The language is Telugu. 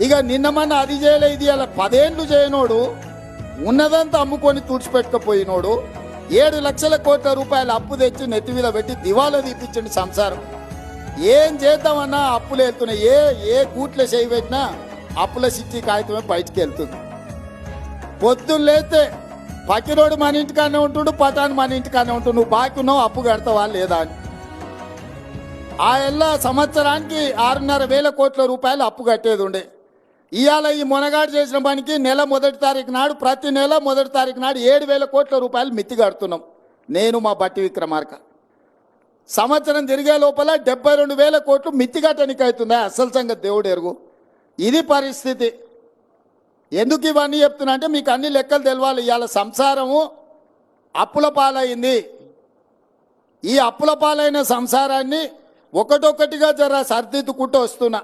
ఇక నిన్నమన్న అది చేయలే ఇది అలా 10 ఏళ్ళు చేయనోడు ఉన్నదంతా అమ్ముకొని తుడిచిపెట్టుకుపోయినోడు 7 లక్షల కోట్ల రూపాయల అప్పు తెచ్చి నెత్తి మీద పెట్టి దివాలా తీపించండి సంసారం. ఏం చేద్దామన్నా అప్పులు వెళ్తున్నాయి. ఏ కూట్ల చేయి పెట్టినా అప్పుల సిట్టి కాగితమే బయటికి వెళ్తుంది. పొద్దున్న లేస్తే పక్కిరోడు మన ఇంటికానే ఉంటుండు, పటాన్ మన ఇంటికానే ఉంటుండు. నువ్వు బాకీ ఉన్నావు, అప్పు కడతావా లేదా అని. ఆ ఎల్లా సంవత్సరానికి 6,500 కోట్ల రూపాయలు అప్పు కట్టేది ఉండే. ఇవాళ ఈ మొనగాడు చేసిన పనికి నెల 1వ తారీఖు నాడు ప్రతి నెల 1వ తారీఖు నాడు 7,000 కోట్ల రూపాయలు మిత్తి కడుతున్నాం నేను మా బట్టి విక్రమార్క. సంవత్సరం తిరిగే లోపల 72,000 కోట్లు మిత్తి కట్టడానికి అవుతుందా? అసలు సంగతి దేవుడు ఎరుగు. ఇది పరిస్థితి. ఎందుకు ఇవన్నీ చెప్తున్నా అంటే మీకు అన్ని లెక్కలు తెలవాలి. ఇవాళ సంసారము అప్పుల పాలైంది. ఈ అప్పుల పాలైన సంసారాన్ని ఒకటొక్కటిగా జర సర్దిద్దుకుంటూ వస్తున్నా.